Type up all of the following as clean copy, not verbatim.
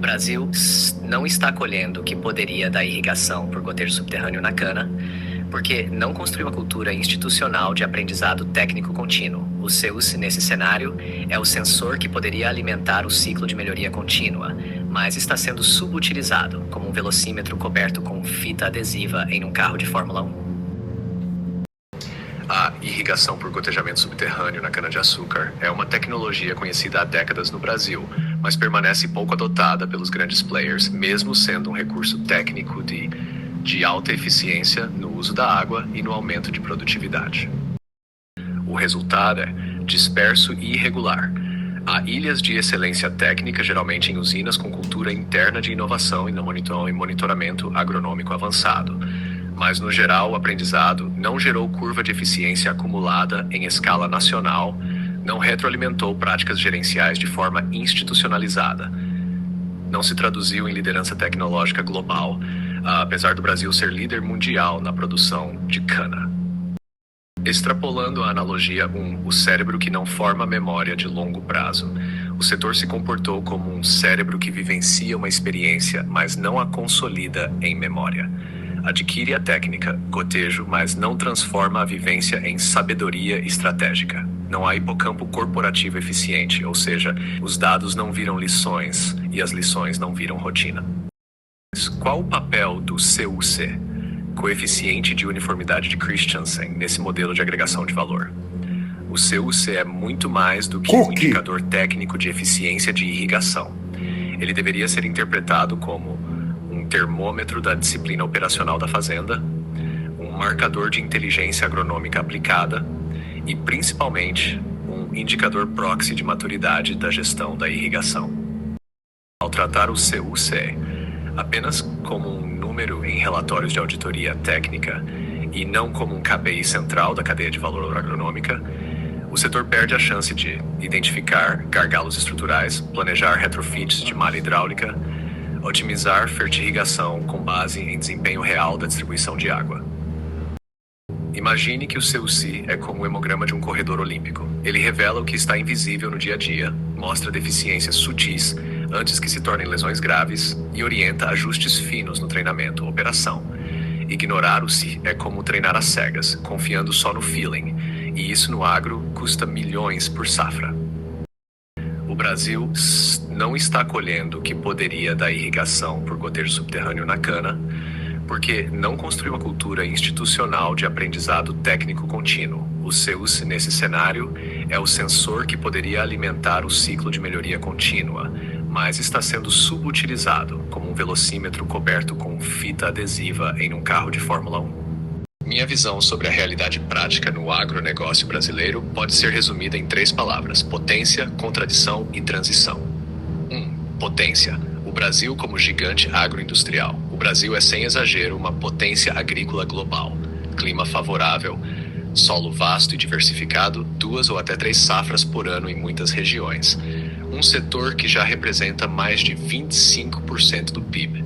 Brasil não está colhendo o que poderia da irrigação por gotejo subterrâneo na cana, porque não construiu uma cultura institucional de aprendizado técnico contínuo. O CEUC, nesse cenário, é o sensor que poderia alimentar o ciclo de melhoria contínua, mas está sendo subutilizado, como um velocímetro coberto com fita adesiva em um carro de Fórmula 1. A irrigação por gotejamento subterrâneo na cana-de-açúcar é uma tecnologia conhecida há décadas no Brasil, mas permanece pouco adotada pelos grandes players, mesmo sendo um recurso técnico de alta eficiência no uso da água e no aumento de produtividade. O resultado é disperso e irregular. Há ilhas de excelência técnica, geralmente em usinas com cultura interna de inovação e monitoramento agronômico avançado. Mas, no geral, o aprendizado não gerou curva de eficiência acumulada em escala nacional, não retroalimentou práticas gerenciais de forma institucionalizada, não se traduziu em liderança tecnológica global, apesar do Brasil ser líder mundial na produção de cana. Extrapolando a analogia o cérebro que não forma memória de longo prazo, o setor se comportou como um cérebro que vivencia uma experiência, mas não a consolida em memória. Adquire a técnica, gotejo, mas não transforma a vivência em sabedoria estratégica. Não há hipocampo corporativo eficiente, ou seja, os dados não viram lições e as lições não viram rotina. Qual o papel do CUC, coeficiente de uniformidade de Christensen, nesse modelo de agregação de valor? O CUC é muito mais do que um indicador técnico de eficiência de irrigação. Ele deveria ser interpretado como um termômetro da disciplina operacional da fazenda, um marcador de inteligência agronômica aplicada e, principalmente, um indicador proxy de maturidade da gestão da irrigação. Ao tratar o CUC apenas como um número em relatórios de auditoria técnica e não como um KPI central da cadeia de valor agronômica, o setor perde a chance de identificar gargalos estruturais, planejar retrofits de malha hidráulica, otimizar fertirrigação com base em desempenho real da distribuição de água. Imagine que o CUC é como o hemograma de um corredor olímpico. Ele revela o que está invisível no dia a dia, mostra deficiências sutis antes que se tornem lesões graves e orienta ajustes finos no treinamento ou operação. Ignorar o CI é como treinar às cegas, confiando só no feeling, e isso no agro custa milhões por safra. O Brasil não está colhendo o que poderia da irrigação por gotejo subterrâneo na cana, porque não construiu uma cultura institucional de aprendizado técnico contínuo. O CUC, nesse cenário, é o sensor que poderia alimentar o ciclo de melhoria contínua, mas está sendo subutilizado, como um velocímetro coberto com fita adesiva em um carro de Fórmula 1. Minha visão sobre a realidade prática no agronegócio brasileiro pode ser resumida em 3 palavras: potência, contradição e transição. 1. Potência. O Brasil como gigante agroindustrial. O Brasil é, sem exagero, uma potência agrícola global. Clima favorável, solo vasto e diversificado, 2 ou até 3 safras por ano em muitas regiões. Um setor que já representa mais de 25% do PIB.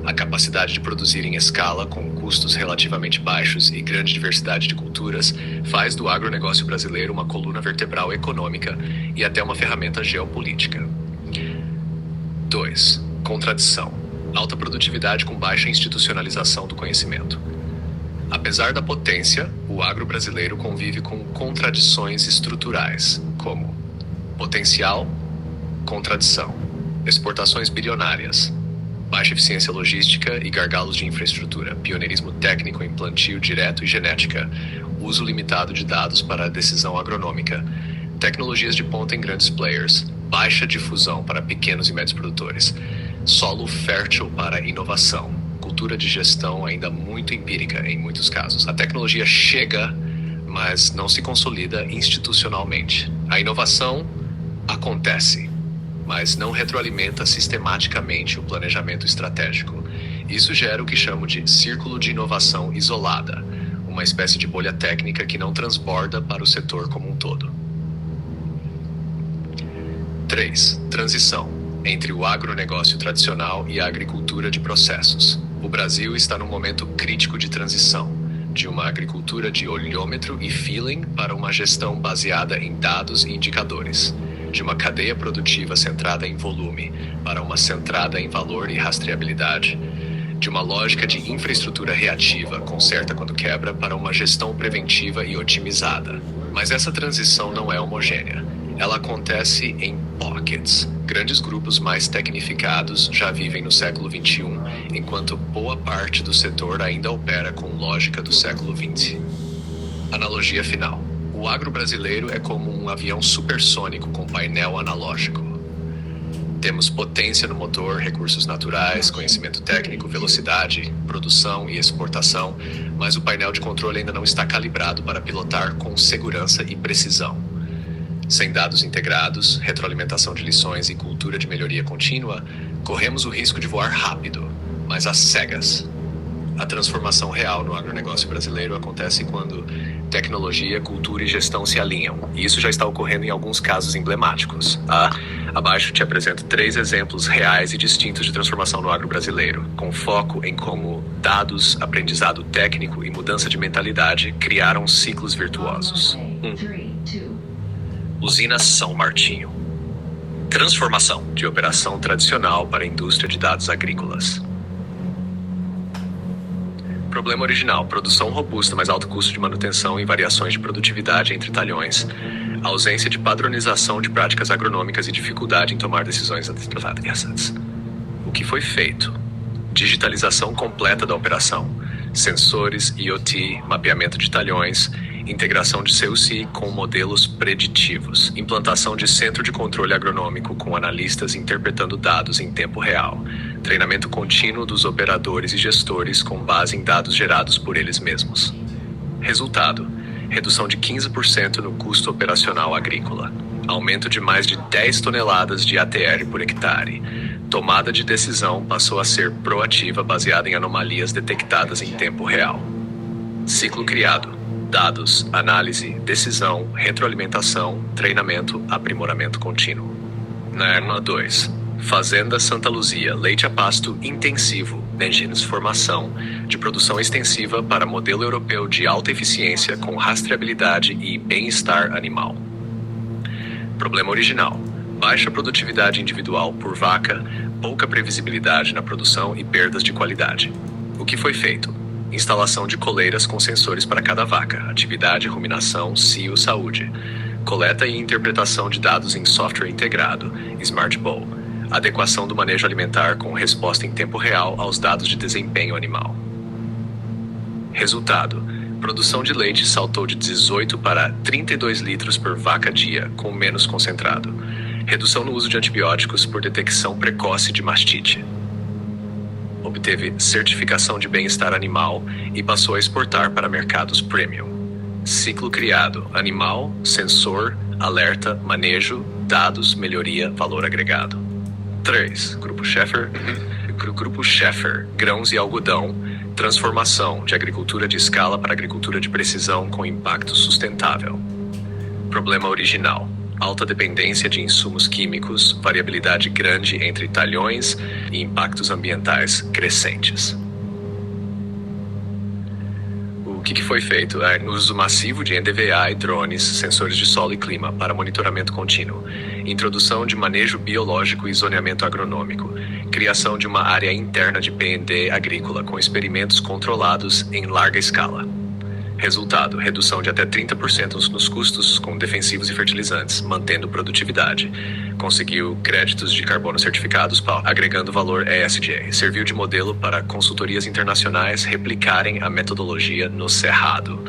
A capacidade de produzir em escala, com custos relativamente baixos e grande diversidade de culturas, faz do agronegócio brasileiro uma coluna vertebral econômica e até uma ferramenta geopolítica. 2. Contradição. Alta produtividade com baixa institucionalização do conhecimento. Apesar da potência, o agro brasileiro convive com contradições estruturais, como potencial, contradição, exportações bilionárias, baixa eficiência logística e gargalos de infraestrutura, pioneirismo técnico em plantio direto e genética, uso limitado de dados para a decisão agronômica, tecnologias de ponta em grandes players, baixa difusão para pequenos e médios produtores, solo fértil para inovação, cultura de gestão ainda muito empírica em muitos casos. A tecnologia chega, mas não se consolida institucionalmente. A inovação acontece, mas não retroalimenta sistematicamente o planejamento estratégico. Isso gera o que chamo de círculo de inovação isolada, uma espécie de bolha técnica que não transborda para o setor como um todo. 3. Transição entre o agronegócio tradicional e a agricultura de processos. O Brasil está num momento crítico de transição, de uma agricultura de olhômetro e feeling para uma gestão baseada em dados e indicadores. de uma cadeia produtiva centrada em volume para uma centrada em valor e rastreabilidade, de uma lógica de infraestrutura reativa, conserta quando quebra, para uma gestão preventiva e otimizada. Mas essa transição não é homogênea. Ela acontece em pockets. Grandes grupos mais tecnificados já vivem no século XXI, enquanto boa parte do setor ainda opera com lógica do século XX. Analogia final. O agro brasileiro é como um avião supersônico com painel analógico. Temos potência no motor, recursos naturais, conhecimento técnico, velocidade, produção e exportação, mas o painel de controle ainda não está calibrado para pilotar com segurança e precisão. Sem dados integrados, retroalimentação de lições e cultura de melhoria contínua, corremos o risco de voar rápido, mas às cegas. A transformação real no agronegócio brasileiro acontece quando tecnologia, cultura e gestão se alinham, e isso já está ocorrendo em alguns casos emblemáticos. Abaixo te apresento 3 exemplos reais e distintos de transformação no agro brasileiro, com foco em como dados, aprendizado técnico e mudança de mentalidade criaram ciclos virtuosos. 1. Usina São Martinho. Transformação de operação tradicional para a indústria de dados agrícolas. Problema original: produção robusta, mas alto custo de manutenção e variações de produtividade entre talhões, ausência de padronização de práticas agronômicas e dificuldade em tomar decisões acertadas. O que foi feito? Digitalização completa da operação, sensores, IoT, mapeamento de talhões, integração de CUC com modelos preditivos, implantação de centro de controle agronômico com analistas interpretando dados em tempo real, treinamento contínuo dos operadores e gestores com base em dados gerados por eles mesmos. Resultado: redução de 15% no custo operacional agrícola, aumento de mais de 10 toneladas de ATR por hectare. Tomada de decisão passou a ser proativa, baseada em anomalias detectadas em tempo real. Ciclo criado: dados, análise, decisão, retroalimentação, treinamento, aprimoramento contínuo. Nerna 2. Fazenda Santa Luzia, leite a pasto intensivo, engines formação, de produção extensiva para modelo europeu de alta eficiência com rastreabilidade e bem-estar animal. Problema original: baixa produtividade individual por vaca, pouca previsibilidade na produção e perdas de qualidade. O que foi feito? Instalação de coleiras com sensores para cada vaca, atividade, ruminação, cio, saúde. Coleta e interpretação de dados em software integrado, Smart Bowl. Adequação do manejo alimentar com resposta em tempo real aos dados de desempenho animal. Resultado: produção de leite saltou de 18 para 32 litros por vaca dia, com menos concentrado. Redução no uso de antibióticos por detecção precoce de mastite. Obteve certificação de bem-estar animal e passou a exportar para mercados premium. Ciclo criado: animal, sensor, alerta, manejo, dados, melhoria, valor agregado. 3. Grupo Schaeffer, grãos e algodão, transformação de agricultura de escala para agricultura de precisão com impacto sustentável. Problema original: alta dependência de insumos químicos, variabilidade grande entre talhões e impactos ambientais crescentes. O que foi feito? Uso massivo de NDVI e drones, sensores de solo e clima para monitoramento contínuo, introdução de manejo biológico e zoneamento agronômico, criação de uma área interna de P&D agrícola com experimentos controlados em larga escala. Resultado: redução de até 30% nos custos com defensivos e fertilizantes, mantendo produtividade. Conseguiu créditos de carbono certificados, agregando valor ESG. Serviu de modelo para consultorias internacionais replicarem a metodologia no Cerrado.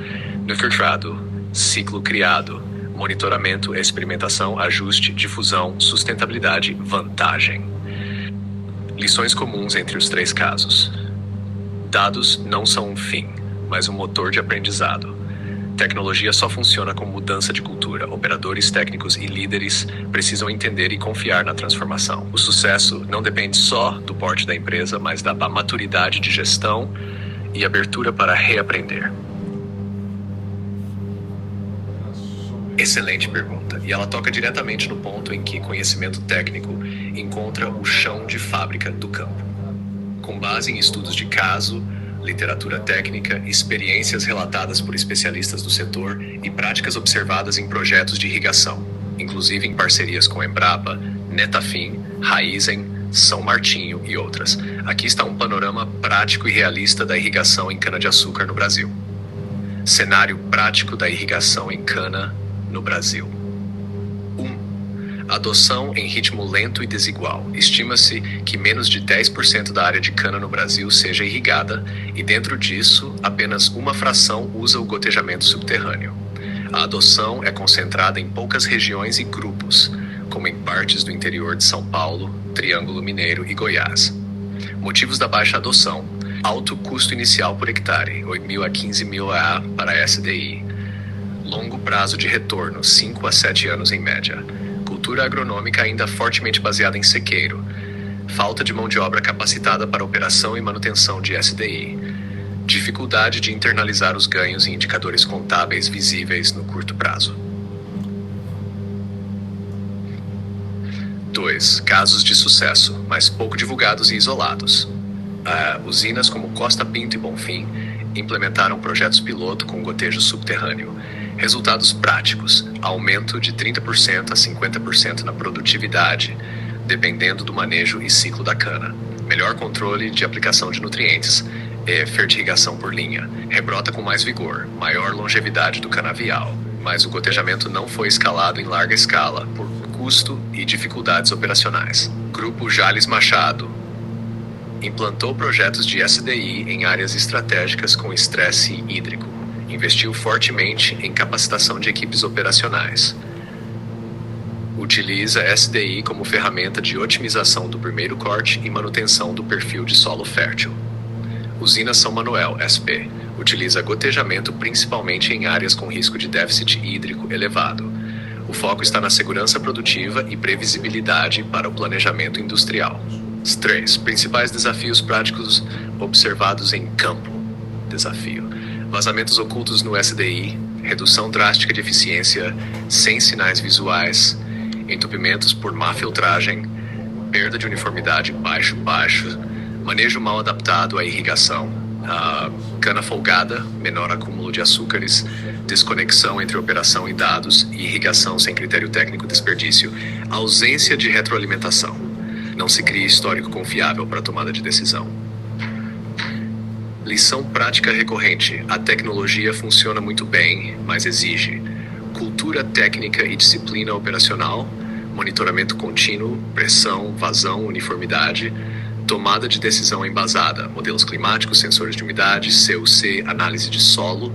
No filtrado, ciclo criado, monitoramento, experimentação, ajuste, difusão, sustentabilidade, vantagem. Lições comuns entre os 3 casos. Dados não são um fim, mas um motor de aprendizado. Tecnologia só funciona com mudança de cultura. Operadores técnicos e líderes precisam entender e confiar na transformação. O sucesso não depende só do porte da empresa, mas da maturidade de gestão e abertura para reaprender. Excelente pergunta, e ela toca diretamente no ponto em que conhecimento técnico encontra o chão de fábrica do campo. Com base em estudos de caso, literatura técnica, experiências relatadas por especialistas do setor e práticas observadas em projetos de irrigação. inclusive em parcerias com Embrapa, Netafim, Raizen, São Martinho e outras. Aqui está um panorama prático e realista da irrigação em cana-de-açúcar no Brasil. Cenário prático da irrigação em cana no Brasil. 1. Adoção em ritmo lento e desigual. Estima-se que menos de 10% da área de cana no Brasil seja irrigada e dentro disso, apenas uma fração usa o gotejamento subterrâneo. A adoção é concentrada em poucas regiões e grupos, como em partes do interior de São Paulo, Triângulo Mineiro e Goiás. Motivos da baixa adoção: alto custo inicial por hectare, 8.000 a 15.000 AH para SDI. Longo prazo de retorno, 5 a 7 anos em média. Cultura agronômica ainda fortemente baseada em sequeiro. Falta de mão de obra capacitada para operação e manutenção de SDI. Dificuldade de internalizar os ganhos em indicadores contábeis visíveis no curto prazo. 2. Casos de sucesso, mas pouco divulgados e isolados. Usinas como Costa Pinto e Bonfim implementaram projetos piloto com gotejo subterrâneo. Resultados práticos: aumento de 30% a 50% na produtividade, dependendo do manejo e ciclo da cana. Melhor controle de aplicação de nutrientes, fertirrigação por linha, rebrota com mais vigor, maior longevidade do canavial. Mas o gotejamento não foi escalado em larga escala, por custo e dificuldades operacionais. Grupo Jales Machado implantou projetos de SDI em áreas estratégicas com estresse hídrico. Investiu fortemente em capacitação de equipes operacionais. Utiliza SDI como ferramenta de otimização do primeiro corte e manutenção do perfil de solo fértil. Usina São Manuel, SP, utiliza gotejamento principalmente em áreas com risco de déficit hídrico elevado. O foco está na segurança produtiva e previsibilidade para o planejamento industrial. 3. Principais desafios práticos observados em campo. Desafio: vazamentos ocultos no SDI, redução drástica de eficiência sem sinais visuais, entupimentos por má filtragem, perda de uniformidade baixo, manejo mal adaptado à irrigação, cana folgada, menor acúmulo de açúcares, desconexão entre operação e dados e irrigação sem critério técnico, desperdício, ausência de retroalimentação. Não se cria histórico confiável para a tomada de decisão. Lição prática recorrente: a tecnologia funciona muito bem, mas exige cultura técnica e disciplina operacional, monitoramento contínuo, pressão, vazão, uniformidade, tomada de decisão embasada, modelos climáticos, sensores de umidade, CUC, análise de solo,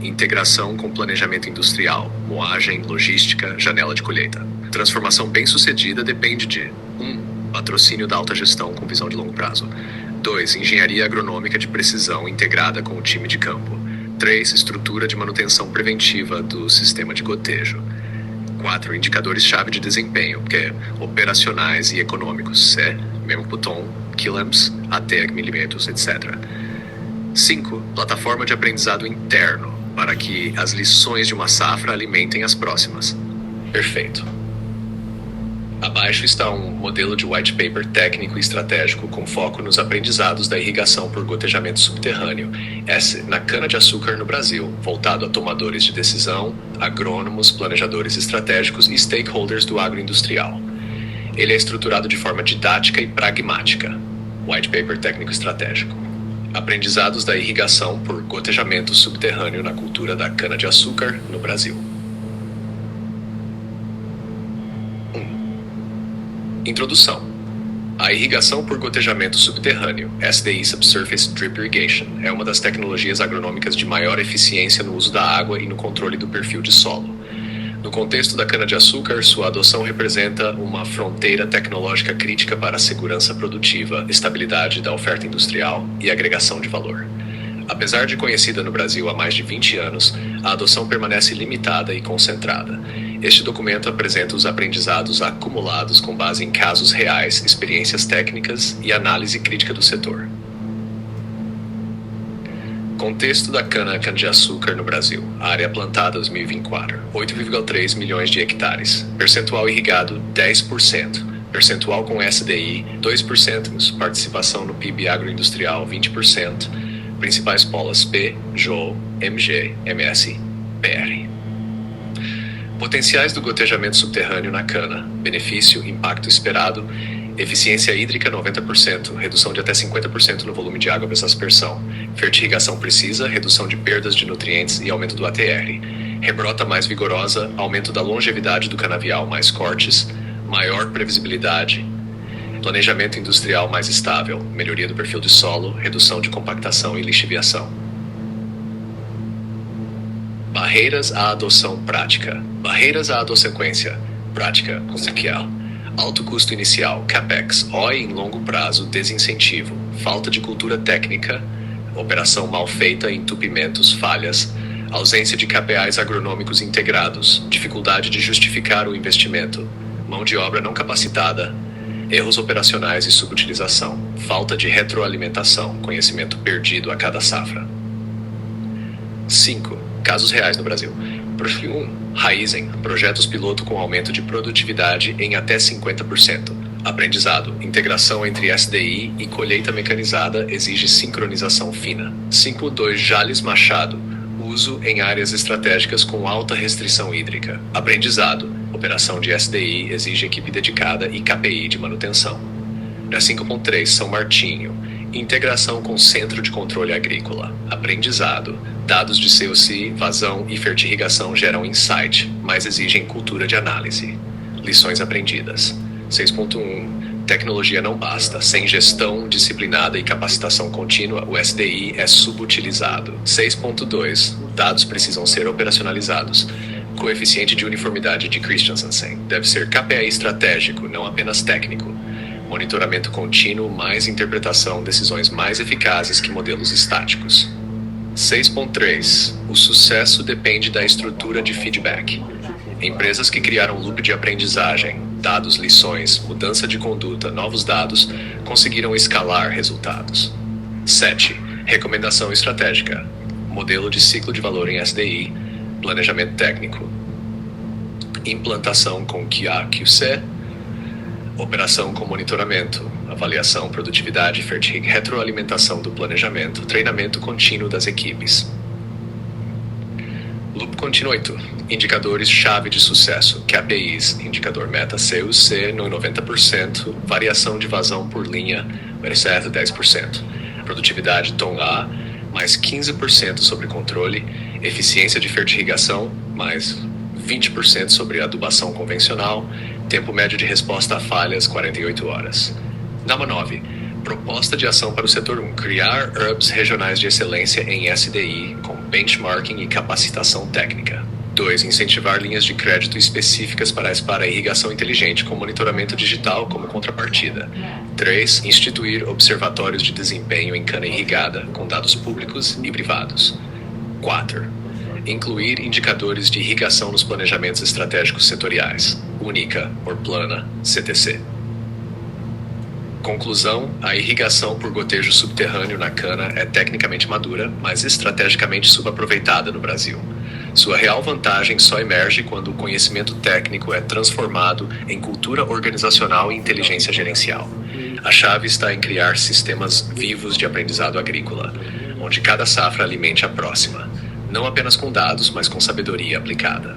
integração com planejamento industrial, moagem, logística, janela de colheita. Transformação bem-sucedida depende de 1. Patrocínio da alta gestão com visão de longo prazo. 2. Engenharia agronômica de precisão integrada com o time de campo. 3. Estrutura de manutenção preventiva do sistema de gotejo. 4. Indicadores-chave de desempenho, que é operacionais e econômicos, memo por tom, kiloamps, ATEG, milímetros, etc. 5. Plataforma de aprendizado interno, para que as lições de uma safra alimentem as próximas. Perfeito. Abaixo está um modelo de white paper técnico e estratégico com foco nos aprendizados da irrigação por gotejamento subterrâneo, na cana-de-açúcar no Brasil, voltado a tomadores de decisão, agrônomos, planejadores estratégicos e stakeholders do agroindustrial. Ele é estruturado de forma didática e pragmática. White paper técnico estratégico. Aprendizados da irrigação por gotejamento subterrâneo na cultura da cana-de-açúcar no Brasil. Introdução. A irrigação por gotejamento subterrâneo, SDI Subsurface Drip Irrigation, é uma das tecnologias agronômicas de maior eficiência no uso da água e no controle do perfil de solo. No contexto da cana-de-açúcar, sua adoção representa uma fronteira tecnológica crítica para a segurança produtiva, estabilidade da oferta industrial e agregação de valor. Apesar de conhecida no Brasil há mais de 20 anos, a adoção permanece limitada e concentrada. Este documento apresenta os aprendizados acumulados com base em casos reais, experiências técnicas e análise crítica do setor. Contexto da cana-de-açúcar no Brasil. Área plantada 2024, 8,3 milhões de hectares. Percentual irrigado, 10%. Percentual com SDI, 2%. Participação no PIB agroindustrial, 20%. Principais polos P, JO, MG, MS, PR. Potenciais do gotejamento subterrâneo na cana. Benefício, impacto esperado. Eficiência hídrica 90%, redução de até 50% no volume de água versus aspersão. Fertirrigação precisa, redução de perdas de nutrientes e aumento do ATR. Rebrota mais vigorosa, aumento da longevidade do canavial, mais cortes, maior previsibilidade. Planejamento industrial mais estável, melhoria do perfil de solo, redução de compactação e lixiviação. Barreiras à adoção prática. Barreiras à adossequência prática consequencial. Alto custo inicial, CAPEX, ROI em longo prazo, desincentivo, falta de cultura técnica, operação mal feita, entupimentos, falhas, ausência de KPIs agronômicos integrados, dificuldade de justificar o investimento, mão de obra não capacitada, erros operacionais e subutilização, falta de retroalimentação, conhecimento perdido a cada safra. 5. Casos reais no Brasil. Perfil 1. Raizen, projetos piloto com aumento de produtividade em até 50%. Aprendizado, integração entre SDI e colheita mecanizada exige sincronização fina. 5.2 Jales Machado, uso em áreas estratégicas com alta restrição hídrica. Aprendizado, operação de SDI exige equipe dedicada e KPI de manutenção. 5.3 São Martinho, integração com centro de controle agrícola. Aprendizado, dados de COC, vazão e fertirrigação geram insight, mas exigem cultura de análise. Lições aprendidas. 6.1 Tecnologia não basta. Sem gestão disciplinada e capacitação contínua, o SDI é subutilizado. 6.2 Dados precisam ser operacionalizados. Coeficiente de uniformidade de Christensen deve ser KPI estratégico, não apenas técnico. Monitoramento contínuo mais interpretação, decisões mais eficazes que modelos estáticos. 6.3 O sucesso depende da estrutura de feedback. Empresas que criaram loop de aprendizagem, dados, lições, mudança de conduta, novos dados, conseguiram escalar resultados. 7. Recomendação estratégica. Modelo de ciclo de valor em SDI, planejamento técnico. Implantação com QA/QC, operação com monitoramento, avaliação, produtividade, retroalimentação do planejamento, treinamento contínuo das equipes. Loop contínuo 8. Indicadores-chave de sucesso, KPIs, indicador meta CUC no 90%, variação de vazão por linha, certo 10%, produtividade tom A, mais 15% sobre controle, eficiência de fertirrigação, mais 20% sobre adubação convencional, tempo médio de resposta a falhas, 48 horas. Dama 9. Proposta de ação para o setor 1. Criar hubs regionais de excelência em SDI, com benchmarking e capacitação técnica. 2. Incentivar linhas de crédito específicas para a irrigação inteligente, com monitoramento digital como contrapartida. 3. Instituir observatórios de desempenho em cana irrigada, com dados públicos e privados. 4. Incluir indicadores de irrigação nos planejamentos estratégicos setoriais. Única, Orplana, CTC. Conclusão: a irrigação por gotejo subterrâneo na cana é tecnicamente madura, mas estrategicamente subaproveitada no Brasil. Sua real vantagem só emerge quando o conhecimento técnico é transformado em cultura organizacional e inteligência gerencial. A chave está em criar sistemas vivos de aprendizado agrícola, onde cada safra alimente a próxima, não apenas com dados, mas com sabedoria aplicada.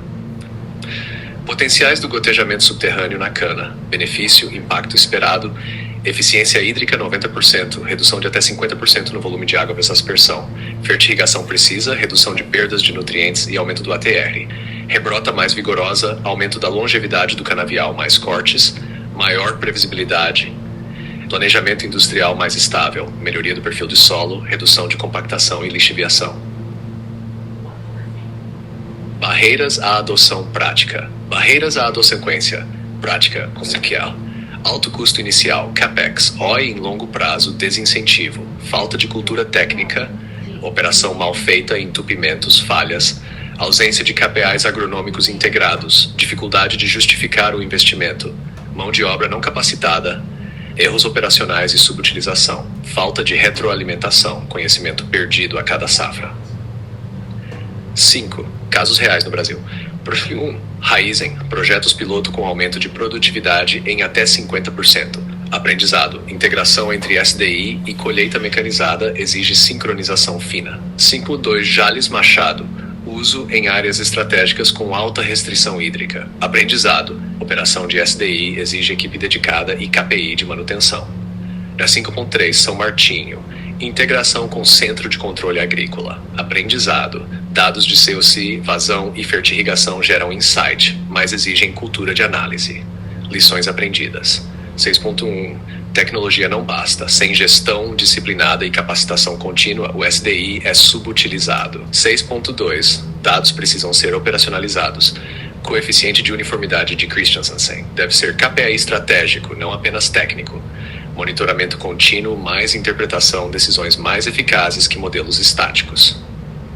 Potenciais do gotejamento subterrâneo na cana. Benefício, impacto esperado. Eficiência hídrica 90%, redução de até 50% no volume de água versus aspersão. Fertirrigação precisa, redução de perdas de nutrientes e aumento do ATR. Rebrota mais vigorosa, aumento da longevidade do canavial, mais cortes, maior previsibilidade. Planejamento industrial mais estável, melhoria do perfil de solo, redução de compactação e lixiviação. Barreiras à adoção prática. Barreiras à adossequência prática consequencial. Alto custo inicial, CAPEX, ROI em longo prazo, desincentivo, falta de cultura técnica, operação mal feita, entupimentos, falhas, ausência de KPIs agronômicos integrados, dificuldade de justificar o investimento, mão de obra não capacitada, erros operacionais e subutilização, falta de retroalimentação, conhecimento perdido a cada safra. 5. Casos reais no Brasil. Perfil 1. Raizen, projetos piloto com aumento de produtividade em até 50%. Aprendizado, integração entre SDI e colheita mecanizada exige sincronização fina. 5.2 Jales Machado, Uso em áreas estratégicas com alta restrição hídrica. Aprendizado. Operação de SDI exige equipe dedicada e KPI de manutenção. Na 5.3, São Martinho. Integração com Centro de Controle Agrícola. Aprendizado. Dados de COC, vazão e fertirrigação geram insight, mas exigem cultura de análise. Lições aprendidas. 6.1. Tecnologia não basta. Sem gestão disciplinada e capacitação contínua, o SDI é subutilizado. 6.2. Dados precisam ser operacionalizados. Coeficiente de uniformidade de Christensen deve ser KPI estratégico, não apenas técnico. Monitoramento contínuo mais interpretação, decisões mais eficazes que modelos estáticos.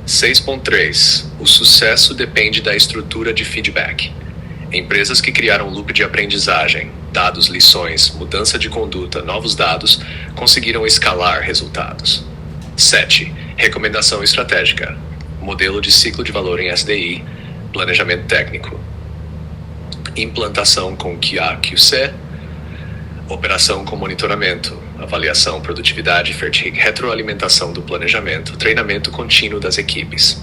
6.3. O sucesso depende da estrutura de feedback. Empresas que criaram loop de aprendizagem, dados, lições, mudança de conduta, novos dados, conseguiram escalar resultados. 7. Recomendação estratégica. Modelo de ciclo de valor em SDI, planejamento técnico. Implantação com QA/QC, operação com monitoramento, avaliação, produtividade, retroalimentação do planejamento, treinamento contínuo das equipes.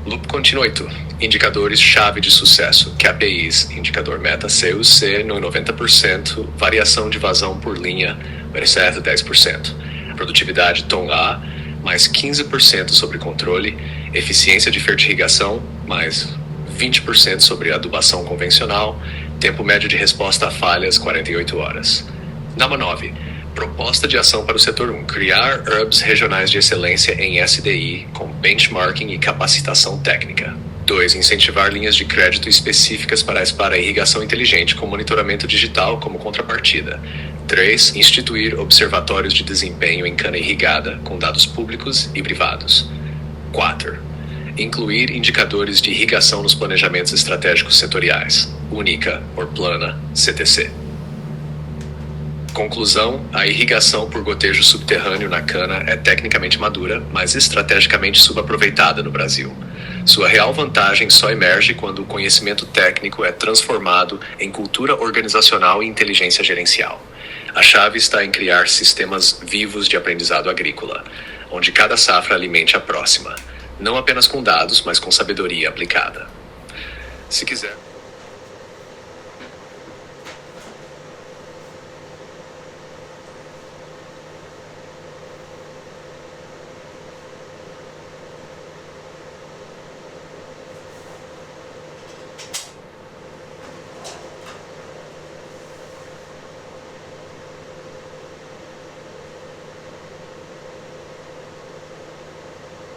Loop Continuito. Indicadores-chave de sucesso. KPIs. Indicador meta CUC no 90%. Variação de vazão por linha. Certo, 10%. Produtividade tom A, mais 15% sobre controle. Eficiência de fertirrigação, mais 20% sobre adubação convencional. Tempo médio de resposta a falhas, 48 horas. NAMA 9. Proposta de ação para o setor 1. Criar hubs regionais de excelência em SDI, com benchmarking e capacitação técnica. 2. Incentivar linhas de crédito específicas para a irrigação inteligente, com monitoramento digital como contrapartida. 3. Instituir observatórios de desempenho em cana irrigada, com dados públicos e privados. 4. Incluir indicadores de irrigação nos planejamentos estratégicos setoriais. Única, Orplana, CTC. Conclusão: a irrigação por gotejo subterrâneo na cana é tecnicamente madura, mas estrategicamente subaproveitada no Brasil. Sua real vantagem só emerge quando o conhecimento técnico é transformado em cultura organizacional e inteligência gerencial. A chave está em criar sistemas vivos de aprendizado agrícola, onde cada safra alimente a próxima, não apenas com dados, mas com sabedoria aplicada. Se quiser...